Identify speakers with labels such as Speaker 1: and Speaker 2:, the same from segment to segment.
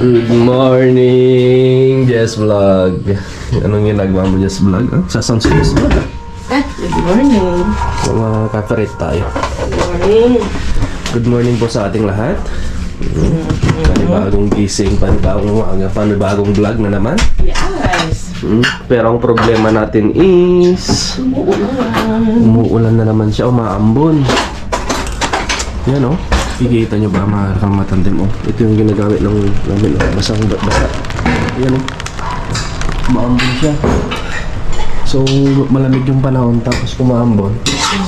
Speaker 1: Good morning, Jess Vlog. Anong ginagawa mo, Jess Vlog? Sasound si Jess Vlog.
Speaker 2: Good morning.
Speaker 1: Mga kaparit tayo.
Speaker 2: Good morning.
Speaker 1: Good morning po sa ating lahat. Panibagong gising, panibagong umaga, panibagong vlog na naman.
Speaker 2: Yes.
Speaker 1: Pero ang problema natin is umuulan na naman siya, umaambon. Yan o. Kikita nyo ba mga matandem? Ito yung ginagamit ng namin. Basang basa. Yan o. Umaambon siya. So, malamig yung panahon tapos umaambon.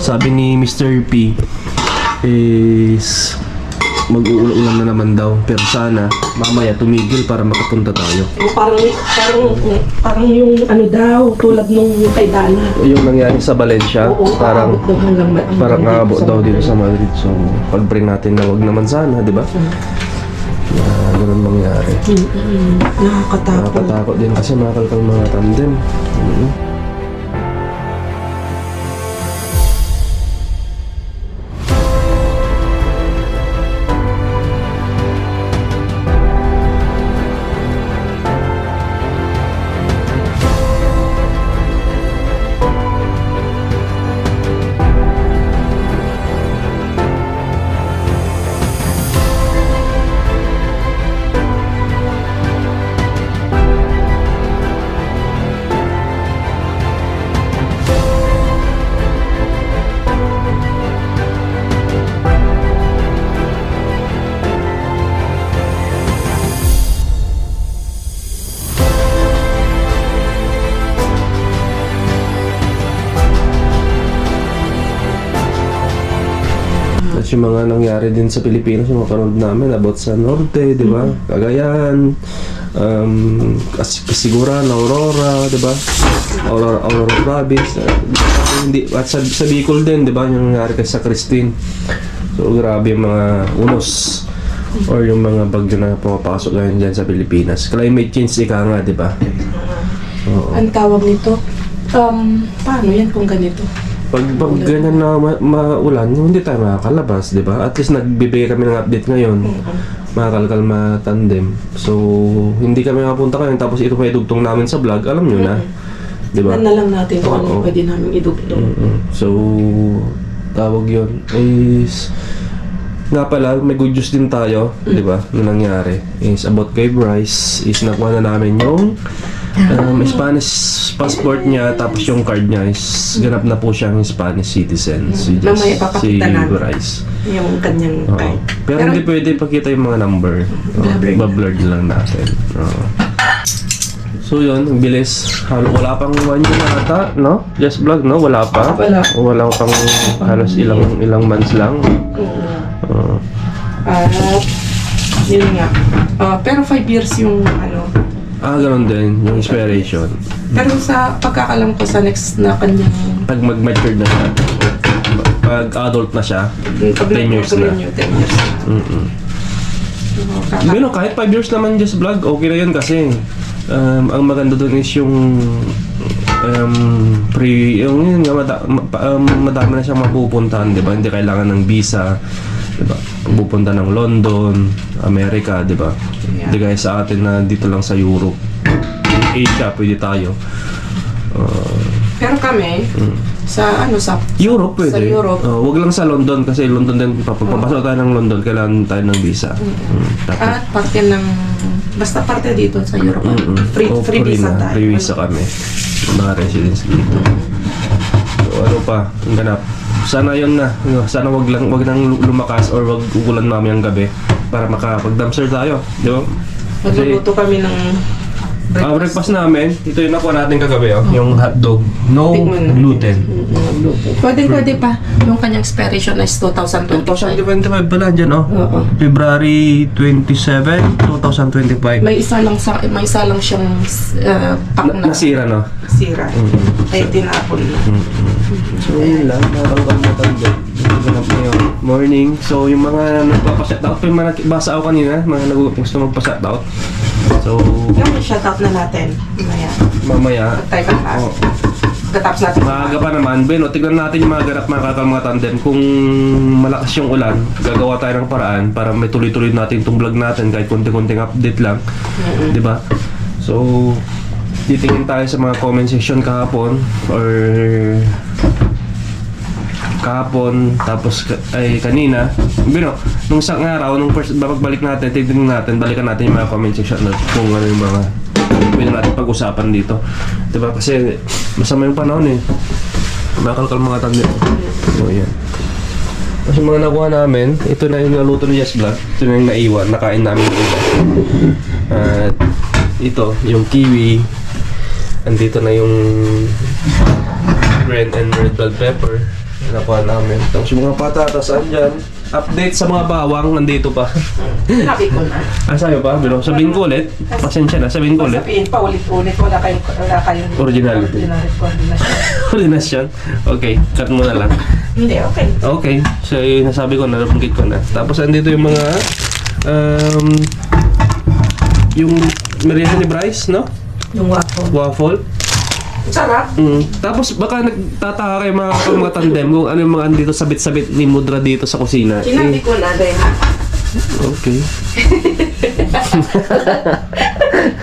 Speaker 1: Sabi ni Mr. P is mag-uulan na naman daw. Pero sana mamaya tumigil para makapunta tayo.
Speaker 2: Parang yung ano daw, tulad nung kay Dana.
Speaker 1: Yung nangyari sa Valencia,
Speaker 2: Oo,
Speaker 1: parang
Speaker 2: aabot daw hanggang
Speaker 1: parang aabot daw dito sa Madrid. So, pag-pray natin na wag naman sana, di ba? Ganun mangyari.
Speaker 2: Nakakatakot.
Speaker 1: Nakakatakot din kasi makalkal mga tandem. Yung mga nangyari din sa Pilipinas, yung mga panood namin about sa Norte, di ba? Cagayan, Kasiguran, Aurora, di ba? Aurora Province. Hindi, at sa Bicol din, di ba? Yung nangyari kay sa Christine. So, grabe yung mga unos or yung mga bagyo na pumapasok ngayon dyan sa Pilipinas. Climate change ika nga, di ba?
Speaker 2: Ang tawag nito, paano yan kung ganito?
Speaker 1: Pag ganyan na maulan, hindi tayo makakalabas, di ba? At least nagbibigay kami ng update ngayon, mga kalkalma tandem. So, hindi kami makapunta ngayon, tapos ito pa idugtong namin sa vlog, alam nyo na, di ba?
Speaker 2: Na lang natin kung ano pwede namin idugtong.
Speaker 1: So, tawag yun is, nga pala, may good news din tayo, di ba? Na nangyari is about kay Bryce, is nakuha na namin yung Spanish passport niya, tapos yung card niya is ganap na po siyang Spanish citizen.
Speaker 2: Mamaya papakita namin
Speaker 1: Bryce.
Speaker 2: yung kanyang card.
Speaker 1: Pero hindi pwede ipakita yung mga number. Bablurred lang natin. So yun, ang bilis. Wala pang 1 year na ata, no? Just vlog, no? Wala pa. Wala pang halos ilang months lang.
Speaker 2: At yun nga. Pero 5 years yung ano.
Speaker 1: Ganun din, yung expiration.
Speaker 2: Pero sa pagkakalam ko sa next na kanyang
Speaker 1: Pag mag-mature na siya, pag adult na siya, 10 years na.
Speaker 2: 10 years.
Speaker 1: Pero kahit 5 years naman just vlog, okay na yun kasi ang maganda doon is yung yun nga, madami na siyang mapupuntahan, di ba? Hindi kailangan ng visa, di ba? Pupunta ng London, Amerika, di ba? Hindi kaya sa atin na dito lang sa Europe. Asia, pwede tayo.
Speaker 2: Pero kami, sa
Speaker 1: Europe pwede.
Speaker 2: Sa Europe.
Speaker 1: Wag lang sa London kasi London din, papapasok tayo ng London, kailangan tayo ng visa.
Speaker 2: At parte ng, basta parte dito sa Europe. Free visa
Speaker 1: na.
Speaker 2: tayo.
Speaker 1: Free visa kami. Mga residents dito. So ano pa, ang ganap. Sana yun na. Sana wag nang lumakas or wag ulan mamayang gabi para makapag-dumpster tayo. Di ba?
Speaker 2: Magluluto kami ng
Speaker 1: breakfast namin, ito yung nakuha natin kagabi, yung hotdog. No
Speaker 2: Tikman na.
Speaker 1: gluten.
Speaker 2: Pwede pa. Yung kanyang expiration is 2025.
Speaker 1: 2025 pala dyan, February 27, 2025.
Speaker 2: May isa lang siyang pack na
Speaker 1: Nasira, no?
Speaker 2: sira. Kaya tinapon na.
Speaker 1: So yun lang, natanggal mo tayo. Ganap na yung morning. So yung mga nagpapashoutout, yung mga basa ako kanina, mga gusto magpa-shoutout. So
Speaker 2: Yung shoutout na natin. Mamaya.
Speaker 1: mamaya,
Speaker 2: Tayo ka ha. Katapos natin.
Speaker 1: Maaga pa naman, Ben, tignan natin yung mga ganap mga mga tandem. Kung malakas yung ulan, gagawa tayo ng paraan para may tuloy-tuloy natin itong vlog natin kahit konti-konting update lang. Di ba? So, titingin tayo sa mga comment section kahapon or tapos ay kanina. Bino, nung isang araw, nung first babalik natin, titingnan natin, balikan natin yung mga comment section kung ano yung mga pwede natin pag-usapan dito. Diba? Kasi masama yung panahon eh. Makalkal mga tanda. So, yan. Tapos yung mga nakuha namin, ito na yung naluto ni Jess Vlog. Ito na yung naiwan, nakain namin yung iba. At ito, yung kiwi. Andito na yung green and red bell pepper. Nakuha namin. Tapos yung mga patatas, andyan. Update sa mga bawang, nandito pa.
Speaker 2: Sabi ko na.
Speaker 1: Sabi pa, pero sabihin ko ulit. Pasensya na, sabihin ko ulit.
Speaker 2: Sabihin pa ulit-ulit. Wala kayong
Speaker 1: Originality. Ordinasyon. Okay, cut mo na lang.
Speaker 2: Hindi, okay.
Speaker 1: Okay, so yung nasabi ko na, nabanggit ko na. Tapos andito yung mga yung merienda ni Bryce, no?
Speaker 2: Yung waffle.
Speaker 1: Waffle.
Speaker 2: Sarap.
Speaker 1: Tapos baka nagtataka kayo mga tandem kung ano yung mga andito sabit-sabit ni Mudra dito sa kusina.
Speaker 2: Sinabi ko na din.
Speaker 1: Okay.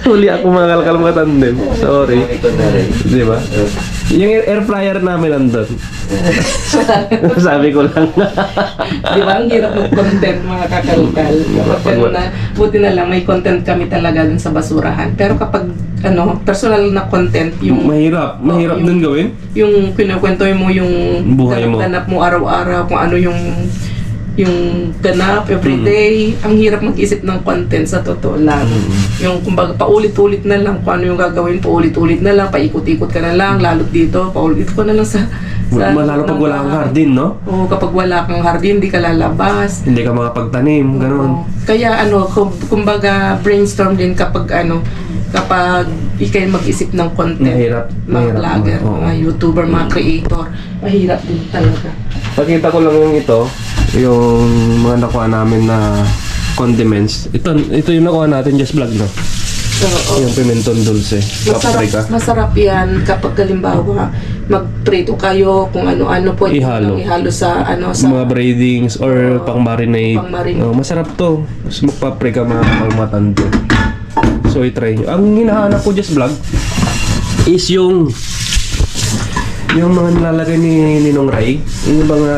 Speaker 1: Huli ako mga kalkal mga tandem. Sorry. Di ba? Yung air fryer namin nandun. Sabi ko lang.
Speaker 2: Di ba? Ang hirap mag-content mga kakalkal. Pero buti na lang may content kami talaga dun sa basurahan. Pero kapag personal na content, yung
Speaker 1: Mahirap
Speaker 2: yung-
Speaker 1: din gawin.
Speaker 2: yung kinukwento mo yung
Speaker 1: Buhay mo.
Speaker 2: ganap mo araw-araw, kung ano yung ganap everyday. Ang hirap mag-isip ng content sa totoo lang. Yung kumbaga paulit-ulit na lang kung ano yung gagawin, paulit-ulit na lang, paikot-ikot ka na lang, lalo dito, paulit ko na lang sa
Speaker 1: Lalo pag wala kang hardin, no?
Speaker 2: Oo, kapag wala kang hardin, hindi ka lalabas.
Speaker 1: Hindi ka makapagtanim, gano'n.
Speaker 2: Oo. Kaya kumbaga brainstorm din kapag ikay mag-isip ng content.
Speaker 1: Mahirap.
Speaker 2: Mga
Speaker 1: Mahirap.
Speaker 2: vlogger,
Speaker 1: Oo.
Speaker 2: mga YouTuber, mga creator. Mahirap din talaga.
Speaker 1: Pakita ko lang yung yung mga nakuha namin na condiments. Ito yung nakuha natin, Just Vlog, no?
Speaker 2: Oo.
Speaker 1: Yung pimenton dulce, paprika.
Speaker 2: Masarap yan kapag halimbawa magprito kayo kung ano-ano po ihalo sa
Speaker 1: Mga braidings or pang-marinate.
Speaker 2: Pang-marinate.
Speaker 1: Masarap to. Tapos magpaprika mga matando. So, i-try nyo. Ang hinahanap ko, Just Vlog, is yung mga nilalagay ni Ninong Ray. Yung mga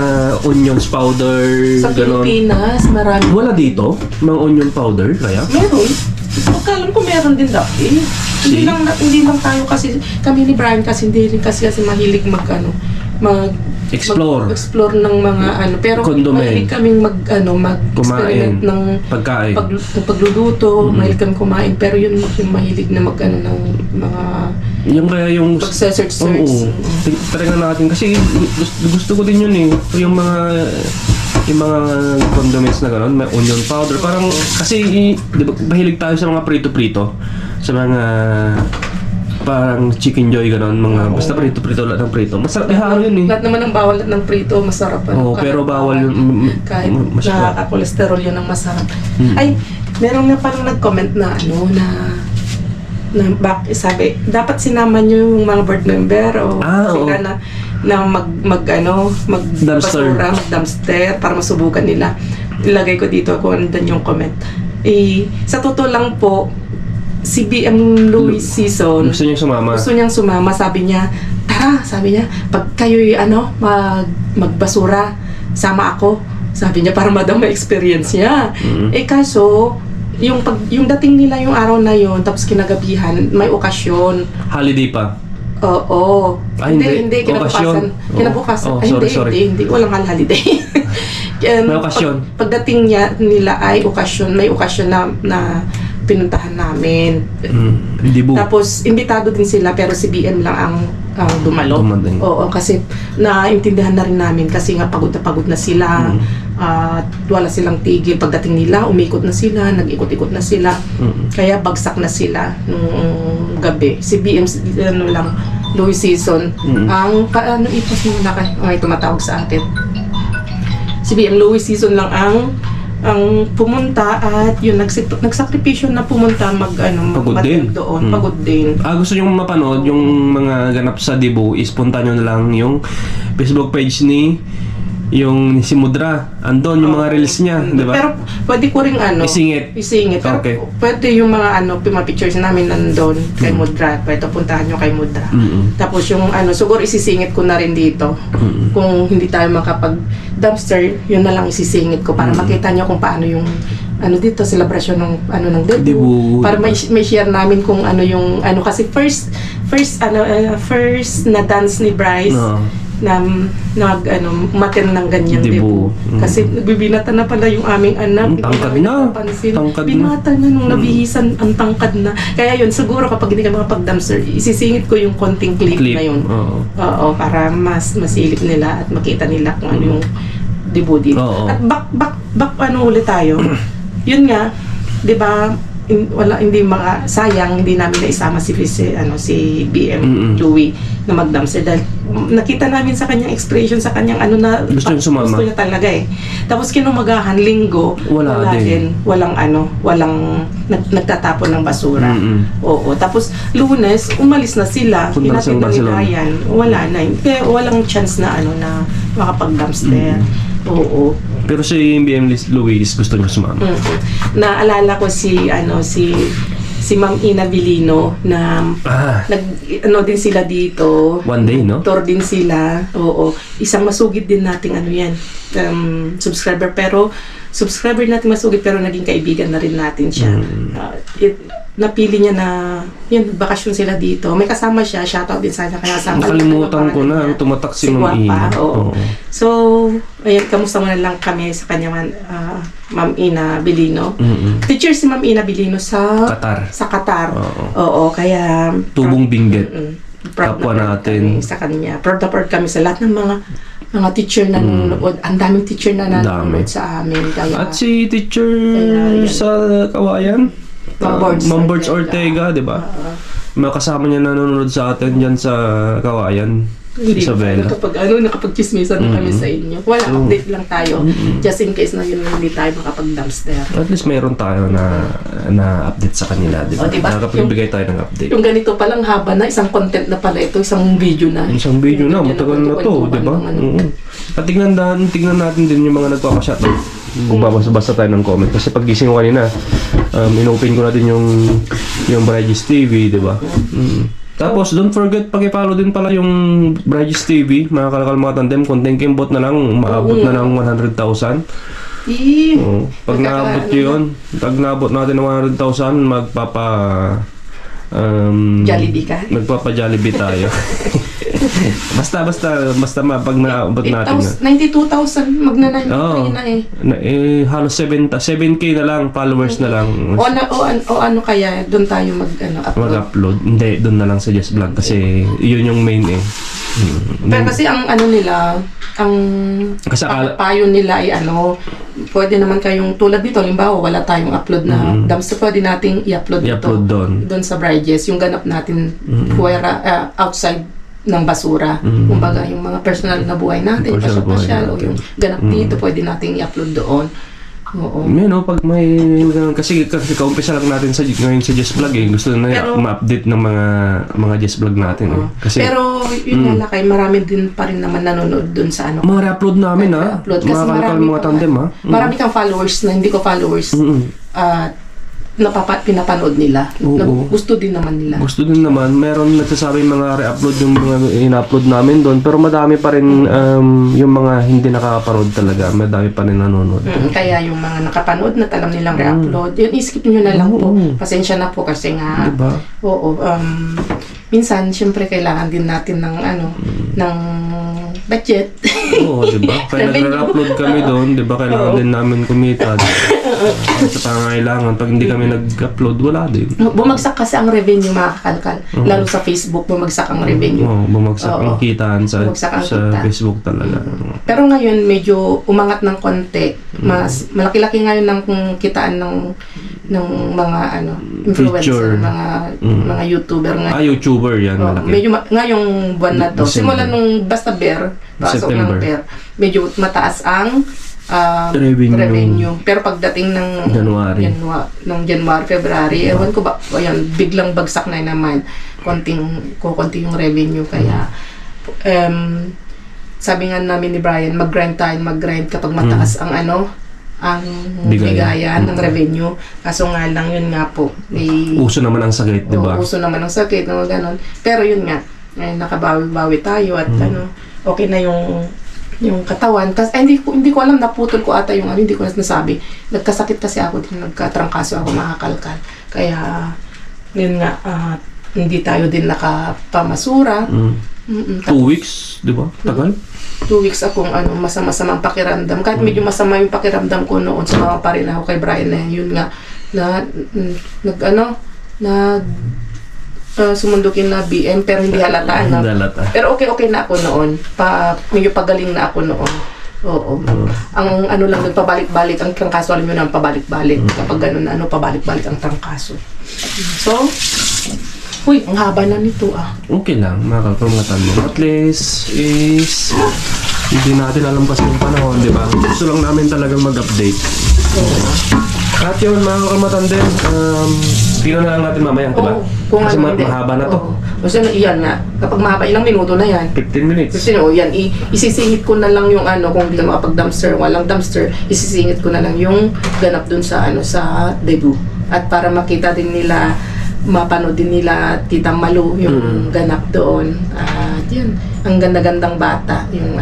Speaker 1: onions powder,
Speaker 2: sa
Speaker 1: ganon.
Speaker 2: Pilipinas, marami.
Speaker 1: Wala dito? Mga onion powder, kaya?
Speaker 2: Meron. Pagkalam ko meron din dati. Hindi lang tayo kasi, kami ni Brian kasi hindi rin kasi mahilig explore ng mga pero
Speaker 1: Condiment.
Speaker 2: mahilig kaming mag-experiment ng
Speaker 1: Pagkain.
Speaker 2: pagluluto, mahilig kami kumain, pero yun yung mahilig na ng mga
Speaker 1: Yung kaya yung...
Speaker 2: pag-search.
Speaker 1: Oo. Talaga natin. Kasi gusto ko din yun eh. Yung mga condiments na gano'n, may onion powder. Parang, kasi, di ba, mahilig tayo sa mga prito-prito. Sa mga, parang chicken joy gano'n, mga, basta prito-prito, lahat ng prito. Masarap ihalo yun eh.
Speaker 2: Lahat naman ng bawal ng prito, masarap.
Speaker 1: Oo, pero bawal yun.
Speaker 2: Kahit
Speaker 1: Masarap.
Speaker 2: nakaka-cholesterol yun ang masarap. Ay, meron nga parang nag-comment na sabi, dapat sinama nyo yung mga board member o sila na
Speaker 1: Dumpster.
Speaker 2: mag-dumpster para masubukan nila. Ilagay ko dito kung andan yung comment. Sa totoo lang po, si BM Louis Season
Speaker 1: Gusto niyang sumama.
Speaker 2: sabi niya, tara, pag kayo'y magbasura, sama ako. Sabi niya, para madama experience niya. Kaso, yung dating nila yung araw na yon, tapos kinagabihan, may okasyon.
Speaker 1: Holiday pa.
Speaker 2: Oo. Hindi,
Speaker 1: Okasyon.
Speaker 2: kinabukasan.
Speaker 1: Sorry.
Speaker 2: Hindi, walang holiday.
Speaker 1: May okasyon.
Speaker 2: Pagdating nila ay okasyon, may okasyon na pinuntahan namin.
Speaker 1: Dibu.
Speaker 2: Tapos, imbitado din sila, pero si BM lang ang dumalo.
Speaker 1: Dumating.
Speaker 2: Oo, kasi naintindihan na rin namin kasi nga pagod na sila. At wala silang tigil. Pagdating nila, umikot na sila, nag-ikot-ikot na sila. Kaya bagsak na sila nung gabi. Si BM, Louis Season, ipas mo na kayo. Ay, tumatawag sa atin. Si BM Louis Season lang ang ang pumunta at yun nagsakripisyo na pumunta
Speaker 1: Pagod din.
Speaker 2: doon, pagod din.
Speaker 1: Gusto nyo mapanood yung mga ganap sa Cebu, punta nyo na lang yung Facebook page ni si Mudra. Andon yung mga reels niya, di ba?
Speaker 2: Pero pwede ko ring
Speaker 1: Isingit.
Speaker 2: Pero
Speaker 1: Okay.
Speaker 2: pwede yung mga mga pictures namin nandun kay Mudra. Pwede puntahan nyo kay Mudra. Tapos yung siguro isisingit ko na rin dito. Kung hindi tayo makapag-dumpster, yun na lang isisingit ko para makita nyo kung paano yung dito, celebration ng ng
Speaker 1: Debu.
Speaker 2: Debu. Para may share namin kung yung kasi first na dance ni Bryce na umaten ng ganyan
Speaker 1: Debu.
Speaker 2: Debu. Kasi nagbibinata na pala yung aming anak.
Speaker 1: Tangkad
Speaker 2: Hindi
Speaker 1: na.
Speaker 2: namin napapansin.
Speaker 1: Tangkad na.
Speaker 2: Binata na nung nabihisan, ang tangkad na. Kaya yun, siguro kapag hindi ka makapag-dumpster, isisingit ko yung konting clip na yun. Oo, para mas masilip nila at makita nila kung ano yung Debu dito. At back ulit tayo. Yun nga, 'di ba? Hindi sayang hindi namin naisama si BM Louie na mag-dumpster dahil nakita namin sa kanyang expression, sa kanyang
Speaker 1: Gusto niya sumama.
Speaker 2: Gusto niya talaga Tapos kinumagahan, linggo,
Speaker 1: wala din.
Speaker 2: Walang nagtatapon ng basura. Oo. Tapos Lunes, umalis na sila.
Speaker 1: Punta na
Speaker 2: Hinatid
Speaker 1: sa
Speaker 2: na nila
Speaker 1: Barcelona.
Speaker 2: yan. Wala na. Kaya walang chance na na makapag-dumpster. Oo.
Speaker 1: Pero si BM Luis gusto niya sumama.
Speaker 2: Naalala ko si Ma'am Ina Vilino na din sila dito.
Speaker 1: One day, no?
Speaker 2: Tour din sila. Oo. Isang masugid din nating yan. Subscriber natin masugid pero naging kaibigan na rin natin siya. Napili niya na bakasyon sila dito. May kasama siya, shoutout din sa kanya. Kaya
Speaker 1: nakalimutan ko na, tumatak si Ma'am Ina.
Speaker 2: Oo. So, ayan, kamusta mo na lang kami sa kanya Ma'am Ina Vilino. Teacher si Ma'am Ina Vilino sa Qatar. Oo, kaya
Speaker 1: Tubong Benguet.
Speaker 2: Proud
Speaker 1: Kapwa
Speaker 2: na
Speaker 1: natin.
Speaker 2: kami sa kanya. Proud kami sa lahat ng mga teacher na nanonood. Ang daming teacher na nanonood sa amin. Kaya,
Speaker 1: At si teacher sa Kawayan, Ma'am Bords Ortega, di ba? Makasama niya nanonood sa atin dyan sa Kawayan.
Speaker 2: Hindi
Speaker 1: Isabela.
Speaker 2: nakapag-chismisan na kami sa inyo. Wala, update lang tayo. Just in case na yun hindi tayo makapag-dumpster.
Speaker 1: At least mayroon tayo na update sa kanila, di ba?
Speaker 2: Diba?
Speaker 1: Nakapagbigay tayo ng update.
Speaker 2: Yung ganito palang haba na, isang content na pala ito, isang video na.
Speaker 1: Isang video na, matagal na to, di ba? At tingnan natin din yung mga nagpapashot. Magbabasa tayo ng comment. Kasi pag gising ko kanina, inopen ko natin yung Brigis TV, di ba? Tapos, don't forget, pag-follow din pala yung Brigis TV, mga kalakal mga tandem, konting kimbot na lang, maabot na ng 100,000. Pag naabot yun, pag naabot natin ng 100,000,
Speaker 2: Jollibee ka?
Speaker 1: Magpapa-Jollibee tayo. basta pag naabot natin.
Speaker 2: 92,000 magna-9 na
Speaker 1: Halos 7K na lang, followers na lang.
Speaker 2: O ano kaya, doon tayo upload?
Speaker 1: Mag-upload. Hindi, doon na lang sa Just Vlog kasi yun yung main
Speaker 2: Pero kasi ang nila, ang payo nila ay pwede naman kayong tulad dito, halimbawa wala tayong upload na dumpster, pwede nating i-upload doon sa Bridges, yung ganap natin outside ng basura. Kumbaga, yung mga personal na buhay natin, pasyal o yung ganap dito, pwede nating i-upload doon. Oo.
Speaker 1: Pag may kasi kaumpisa lang natin ngayon sa Just Vlog gusto na ma-update ng mga Just Vlog natin Kasi
Speaker 2: pero yun nga lakay, marami din pa rin naman nanonood dun sa
Speaker 1: mga re-upload namin
Speaker 2: Kasi
Speaker 1: mga kalakal mga tandem
Speaker 2: marami kang followers na hindi ko followers pinapanood nila. Gusto din naman nila.
Speaker 1: Gusto din naman. Meron nagsasabi mga re-upload yung mga in-upload namin doon. Pero madami pa rin yung mga hindi nakakapanood talaga. Madami pa rin nanonood.
Speaker 2: Kaya yung mga nakapanood na alam nilang re-upload, yun, i-skip nyo na lang po. Pasensya na po kasi nga.
Speaker 1: Diba?
Speaker 2: Oo. Minsan, syempre kailangan din natin ng budget.
Speaker 1: Oo, diba? Kaya nag-upload kami doon, diba? Kailangan din namin kumita. Sa pangangailangan, pag hindi kami nag-upload, wala din.
Speaker 2: Bumagsak kasi ang revenue, mga kakalkal. Lalo sa Facebook, bumagsak ang revenue.
Speaker 1: Bumagsak ang kitaan sa
Speaker 2: kita.
Speaker 1: Facebook talaga.
Speaker 2: Pero ngayon, medyo umangat ng konti. Mas malaki-laki ngayon ng kitaan ng mga influencer, mga YouTuber ngayon.
Speaker 1: YouTuber yan, malaki.
Speaker 2: Medyo ngayong buwan na to. Simula nung basta pasok ng bear, medyo mataas ang
Speaker 1: Revenue.
Speaker 2: Pero pagdating ng
Speaker 1: January.
Speaker 2: January, February, ewan ko ba, ayan, biglang bagsak na naman. Konti yung revenue. Kaya, sabi nga namin ni Brian, mag-grind kapag mataas ang ang bigayan ng revenue. Kaso nga lang, yun nga po.
Speaker 1: Uso naman ang sakit, di ba?
Speaker 2: Uso naman ang sakit, ganon. Pero yun nga, nakabawi-bawi tayo at okay na yung katawan. Kasi hindi ko alam, naputol ko ata yung hindi ko nasabi. Nagkasakit kasi ako din, nagkatrangkaso ako, makakalkal. Kaya, yun nga, hindi tayo din nakapamasura.
Speaker 1: 2 weeks, di ba? Tagal?
Speaker 2: 2 weeks akong masama-samang pakiramdam. Kahit medyo masama yung pakiramdam ko noon, sumama pa rin ako kay Brian na yun nga, sumundukin na BM pero hindi halata. Pero okay na ako noon. Medyo pagaling na ako noon. Oo. Ang lang doon, pabalik-balik ang trangkaso. Alam nyo na, pabalik-balik. Kapag gano'n na, pabalik-balik ang trangkaso. So, ang haba na nito
Speaker 1: Okay lang, makakalmatan mo. At least is hindi natin alam kasi yung panahon, di ba? Gusto lang namin talagang mag-update. At yun, mga kalmatan din, tingnan na lang natin mamaya, di ba? Kasi mahaba na to.
Speaker 2: Kasi iyan nga, kapag mahaba, ilang minuto na yan.
Speaker 1: 15 minutes.
Speaker 2: Kasi yan, isisingit ko na lang yung kung hindi ka makapag-dumpster, walang dumpster, isisingit ko na lang yung ganap dun sa sa debut. At para makita din nila, mapanood din nila Tita Malu yung ganap doon. At yun, ang ganda-gandang bata yung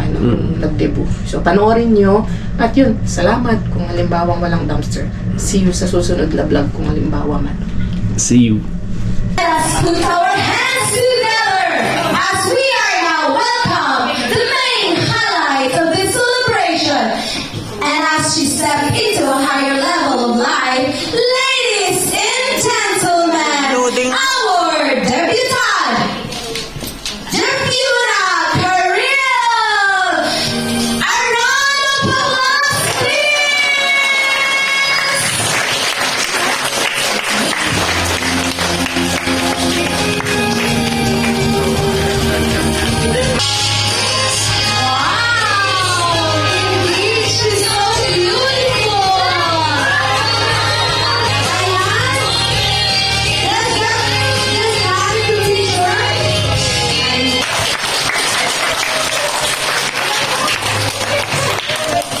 Speaker 2: nag-debut. So panoorin nyo. At yun, salamat kung halimbawa walang dumpster. See you sa susunod na vlog kung halimbawa man.
Speaker 1: See you.
Speaker 3: Let's put our hands together as we are now welcome the main highlight of this celebration. And as she stepped into a higher level of life, ladies and gentlemen, our debutante, Karel Arana Wow! Indeed, she's so beautiful!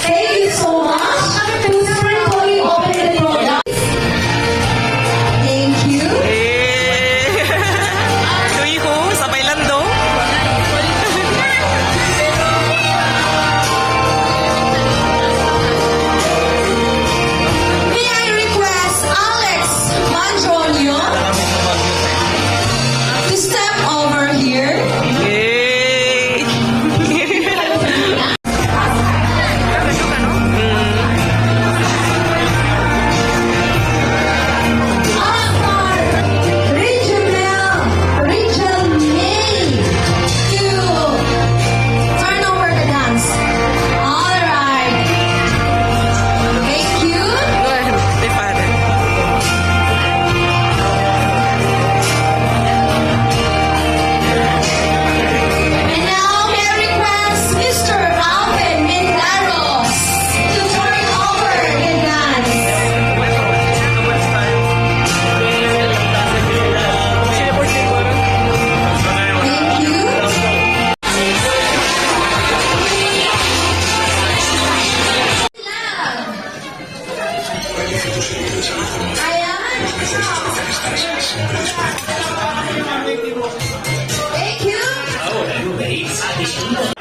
Speaker 3: Thank you so much. Please sprinkle open the product. Thank you.
Speaker 4: Tuyo, sabay lang daw.
Speaker 3: May I request Alex Mandronio to step over here?
Speaker 4: Yay!
Speaker 3: Rachel May to turn over the dance. Alright. Thank you.
Speaker 4: Go ahead, be father.
Speaker 3: And now may I request Mr. Alvin Mendaros to turn over the dance. Thank you. Thank you.